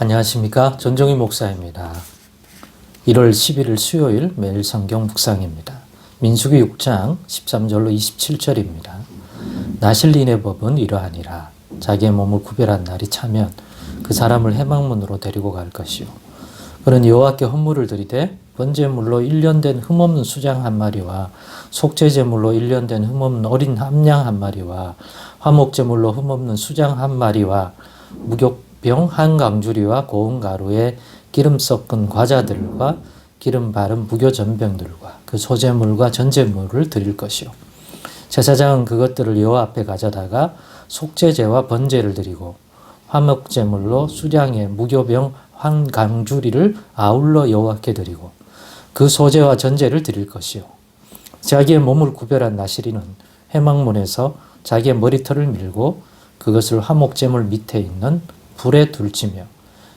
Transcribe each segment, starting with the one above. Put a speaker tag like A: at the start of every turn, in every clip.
A: 안녕하십니까. 전종희 목사입니다. 1월 11일 수요일 매일 성경 묵상입니다. 민수기 6장 13절로 27절입니다. 나실린의 법은 이러하니라. 자기의 몸을 구별한 날이 차면 그 사람을 해망문으로 데리고 갈 것이요. 그는 여호와께 헌물을 드리되 번제물로 1년 된 흠없는 수장 한 마리와 속죄제물로 1년 된 흠없는 어린 암양 한 마리와 화목제물로 흠없는 수장 한 마리와 무교병 한 강주리와 고운 가루에 기름 섞은 과자들과 기름 바른 무교 전병들과 그 소제물과 전제물을 드릴 것이요. 제사장은 그것들을 여호와 앞에 가져다가 속죄제와 번제를 드리고 화목제물로 수장의 무교병 한 강주리를 아울러 여호와께 드리고 그 소제와 전제를 드릴 것이요. 자기의 몸을 구별한 나시린은 회막문에서 자기의 머리털을 밀고 그것을 화목제물 밑에 있는 불에 둘치며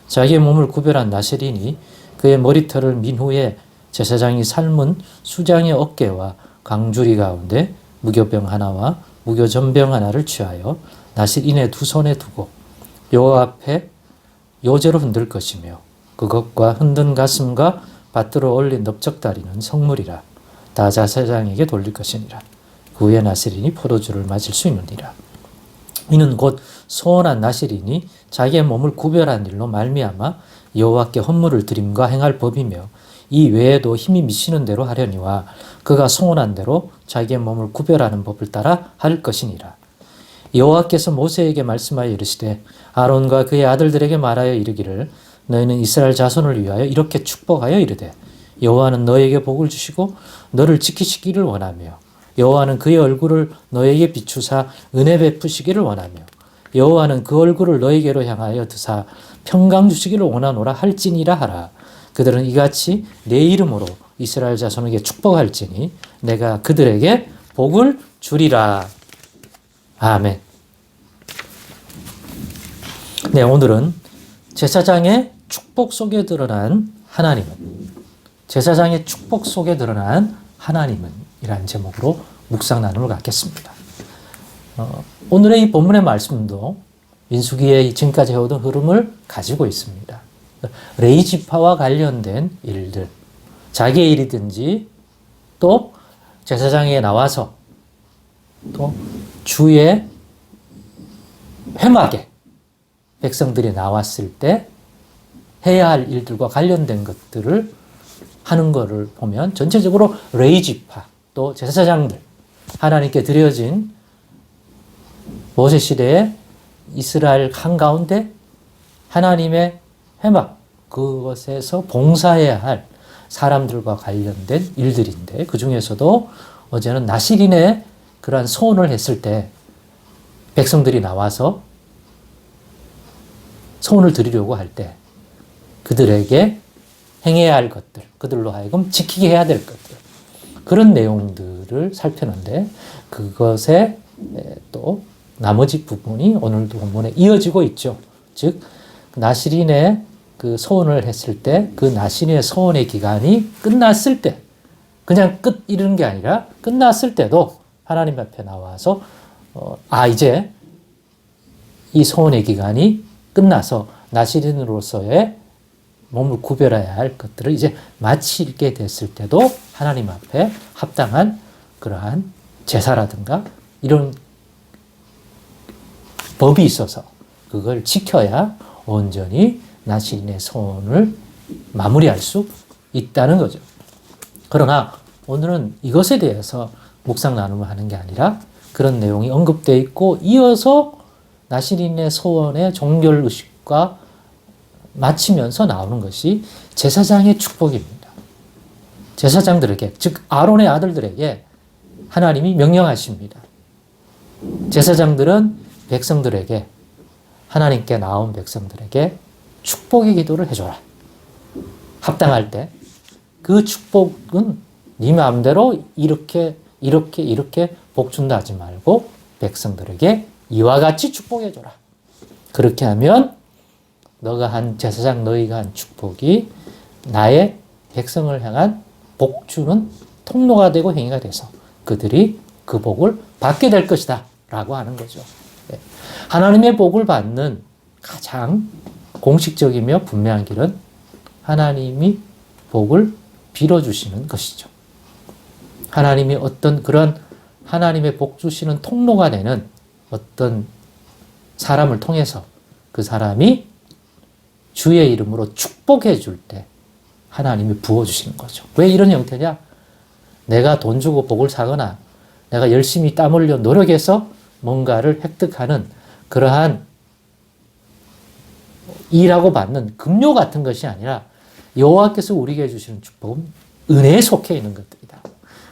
A: 자기의 몸을 구별한 나시린이 그의 머리털을 민 후에 제사장이 삶은 수장의 어깨와 강주리 가운데 무교병 하나와 무교전병 하나를 취하여 나시린의 두 손에 두고 여호와 앞에 요제로 흔들 것이며 그것과 흔든 가슴과 밭들어 올린 넓적다리는 성물이라. 다 제사장에게 돌릴 것이니라. 그 후에 나시린이 포도주를 마실 수 있느니라. 이는 곧 소원한 나시린이 자기의 몸을 구별한 일로 말미암아 여호와께 헌물을 드림과 행할 법이며 이 외에도 힘이 미치는 대로 하려니와 그가 소원한 대로 자기의 몸을 구별하는 법을 따라 할 것이니라. 여호와께서 모세에게 말씀하여 이르시되 아론과 그의 아들들에게 말하여 이르기를 너희는 이스라엘 자손을 위하여 이렇게 축복하여 이르되 여호와는 너에게 복을 주시고 너를 지키시기를 원하며 여호와는 그의 얼굴을 너에게 비추사 은혜 베푸시기를 원하며 여호와는 그 얼굴을 너에게로 향하여 드사 평강 주시기를 원하노라 할지니라 하라. 그들은 이같이 내 이름으로 이스라엘 자손에게 축복할지니 내가 그들에게 복을 주리라. 아멘. 네, 오늘은 제사장의 축복 속에 드러난 제사장의 축복 속에 드러난 하나님은 이라는 제목으로 묵상 나눔을 갖겠습니다. 오늘의 이 본문의 말씀도 민수기의 지금까지 해오던 흐름을 가지고 있습니다. 레위 지파와 관련된 일들, 자기의 일이든지 또 제사장에 나와서 또 주의 회막에 백성들이 나왔을 때 해야 할 일들과 관련된 것들을 하는 것을 보면 전체적으로 레위 지파 또 제사장들, 하나님께 드려진 모세 시대의 이스라엘 한가운데 하나님의 회막, 그것에서 봉사해야 할 사람들과 관련된 일들인데 그 중에서도 어제는 나시린의 그러한 소원을 했을 때 백성들이 나와서 소원을 드리려고 할 때 그들에게 행해야 할 것들, 그들로 하여금 지키게 해야 될 것들, 그런 내용들을 살펴는데 그것의 또 나머지 부분이 오늘도 본문에 이어지고 있죠. 즉 나시린의 그 소원을 했을 때 그 나시린의 소원의 기간이 끝났을 때 그냥 끝 이르는 게 아니라 끝났을 때도 하나님 앞에 나와서 이제 이 소원의 기간이 끝나서 나시린으로서의 몸을 구별해야 할 것들을 이제 마치게 됐을 때도 하나님 앞에 합당한 그러한 제사라든가 이런 법이 있어서 그걸 지켜야 온전히 나시린의 소원을 마무리할 수 있다는 거죠. 그러나 오늘은 이것에 대해서 묵상 나눔을 하는 게 아니라 그런 내용이 언급되어 있고 이어서 나시린의 소원의 종결의식과 마치면서 나오는 것이 제사장의 축복입니다. 제사장들에게, 즉 아론의 아들들에게 하나님이 명령하십니다. 제사장들은 백성들에게, 하나님께 나온 백성들에게 축복의 기도를 해줘라. 합당할 때 그 축복은 네 마음대로 이렇게 복 준다 하지 말고 백성들에게 이와 같이 축복해줘라. 그렇게 하면 제사장 너희가 한 축복이 나의 백성을 향한 복 주는 통로가 되고 행위가 돼서 그들이 그 복을 받게 될 것이다 라고 하는 거죠. 하나님의 복을 받는 가장 공식적이며 분명한 길은 하나님이 복을 빌어주시는 것이죠. 하나님이 어떤 그런 하나님의 복 주시는 통로가 되는 어떤 사람을 통해서 그 사람이 주의 이름으로 축복해 줄 때 하나님이 부어주시는 거죠. 왜 이런 형태냐? 내가 돈 주고 복을 사거나 내가 열심히 땀 흘려 노력해서 뭔가를 획득하는 그러한 일하고 받는 급료 같은 것이 아니라 여호와께서 우리에게 주시는 축복은 은혜에 속해 있는 것들이다.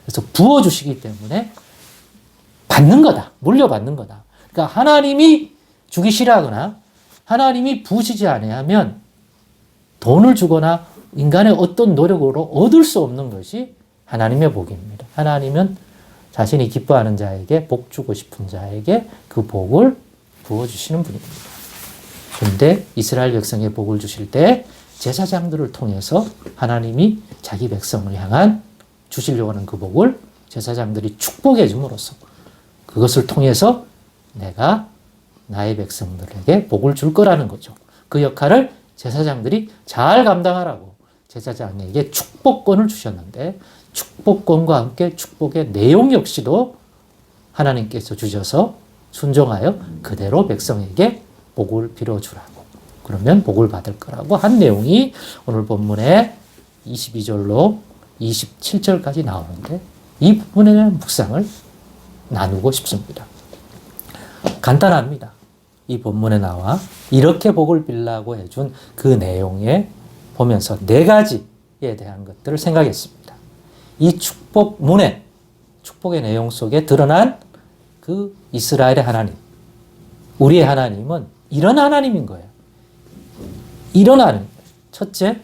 A: 그래서 부어주시기 때문에 받는 거다. 물려받는 거다. 그러니까 하나님이 주기 싫어하거나 하나님이 부으시지 아니하면 돈을 주거나 인간의 어떤 노력으로 얻을 수 없는 것이 하나님의 복입니다. 하나님은 자신이 기뻐하는 자에게 복 주고 싶은 자에게 그 복을 부어주시는 분입니다. 그런데 이스라엘 백성에 복을 주실 때 제사장들을 통해서 하나님이 자기 백성을 향한 주시려고 하는 그 복을 제사장들이 축복해 줌으로써 그것을 통해서 내가 나의 백성들에게 복을 줄 거라는 거죠. 그 역할을 제사장들이 잘 감당하라고 제사장에게 축복권을 주셨는데 축복권과 함께 축복의 내용 역시도 하나님께서 주셔서 순종하여 그대로 백성에게 복을 빌어주라고. 그러면 복을 받을 거라고 한 내용이 오늘 본문의 22절로 27절까지 나오는데 이 부분에 대한 묵상을 나누고 싶습니다. 간단합니다. 이 본문에 나와 이렇게 복을 빌라고 해준 그 내용에 보면서 네 가지에 대한 것들을 생각했습니다. 이 축복문에 축복의 내용 속에 드러난 그 이스라엘의 하나님, 우리의 하나님은 이런 하나님인 거예요. 이런 하나님. 첫째,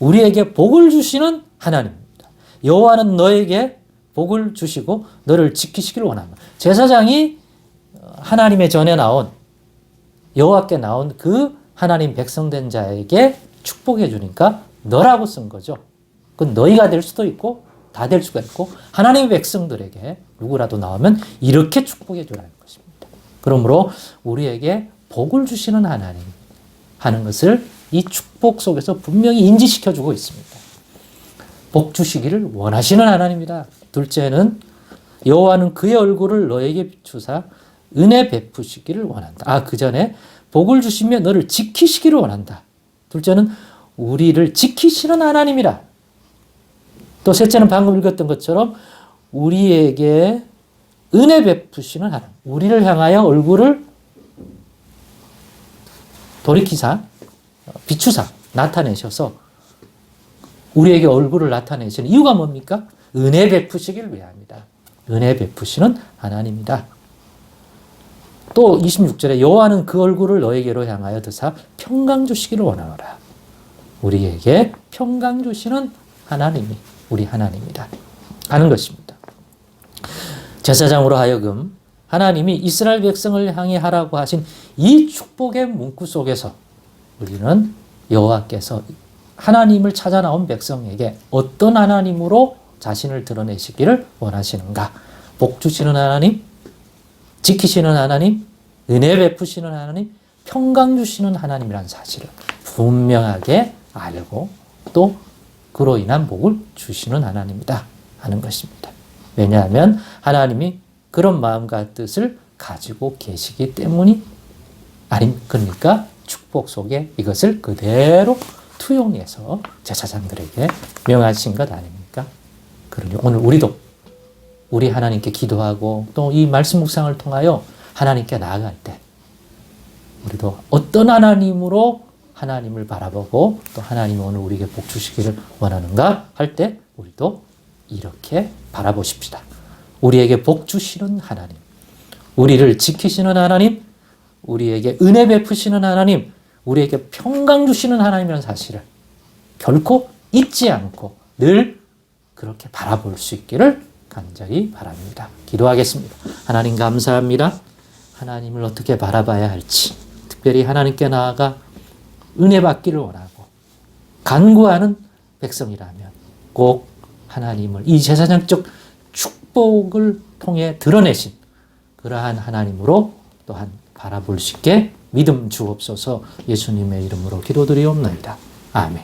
A: 우리에게 복을 주시는 하나님입니다. 여호와는 너에게 복을 주시고 너를 지키시기를 원합니다. 제사장이 하나님의 전에 나온 여호와께 나온 그 하나님 백성된 자에게 축복해 주니까 너라고 쓴 거죠. 그건 너희가 될 수도 있고 다 될 수가 있고 하나님의 백성들에게 누구라도 나오면 이렇게 축복해 주라는 것입니다. 그러므로 우리에게 복을 주시는 하나님 하는 것을 이 축복 속에서 분명히 인지시켜 주고 있습니다. 복 주시기를 원하시는 하나님이다. 둘째는 여호와는 그의 얼굴을 너에게 비추사 은혜 베푸시기를 원한다. 그 전에 복을 주시며 너를 지키시기를 원한다. 둘째는 우리를 지키시는 하나님이라. 또 셋째는 방금 읽었던 것처럼 우리에게 은혜 베푸시는 하나님. 우리를 향하여 얼굴을 돌이키사, 비추사, 나타내셔서 우리에게 얼굴을 나타내시는 이유가 뭡니까? 은혜 베푸시기를 위함이다. 은혜 베푸시는 하나님이다. 또 26절에 여호와는 그 얼굴을 너에게로 향하여 드사 평강 주시기를 원하노라. 우리에게 평강 주시는 하나님이 우리 하나님이다 하는 것입니다. 제사장으로 하여금 하나님이 이스라엘 백성을 향해 하라고 하신 이 축복의 문구 속에서 우리는 여호와께서 하나님을 찾아 나온 백성에게 어떤 하나님으로 자신을 드러내시기를 원하시는가? 복 주시는 하나님, 지키시는 하나님, 은혜 베푸시는 하나님, 평강 주시는 하나님이라는 사실을 분명하게 알고 또 그로 인한 복을 주시는 하나님이다 하는 것입니다. 왜냐하면 하나님이 그런 마음과 뜻을 가지고 계시기 때문이 아닙니까? 축복 속에 이것을 그대로 투영해서 제사장들에게 명하신 것 아닙니까? 그러니 오늘 우리도 우리 하나님께 기도하고 또 이 말씀 묵상을 통하여 하나님께 나아갈 때 우리도 어떤 하나님으로 하나님을 바라보고 또 하나님이 오늘 우리에게 복 주시기를 원하는가 할 때 우리도 이렇게 바라보십시다. 우리에게 복 주시는 하나님, 우리를 지키시는 하나님, 우리에게 은혜 베푸시는 하나님, 우리에게 평강 주시는 하나님이라는 사실을 결코 잊지 않고 늘 그렇게 바라볼 수 있기를 간절히 바랍니다. 기도하겠습니다. 하나님 감사합니다. 하나님을 어떻게 바라봐야 할지, 특별히 하나님께 나아가 은혜 받기를 원하고 간구하는 백성이라면 꼭 하나님을 이 제사장적 축복을 통해 드러내신 그러한 하나님으로 또한 바라볼 수 있게 믿음 주옵소서. 예수님의 이름으로 기도드리옵나이다. 아멘.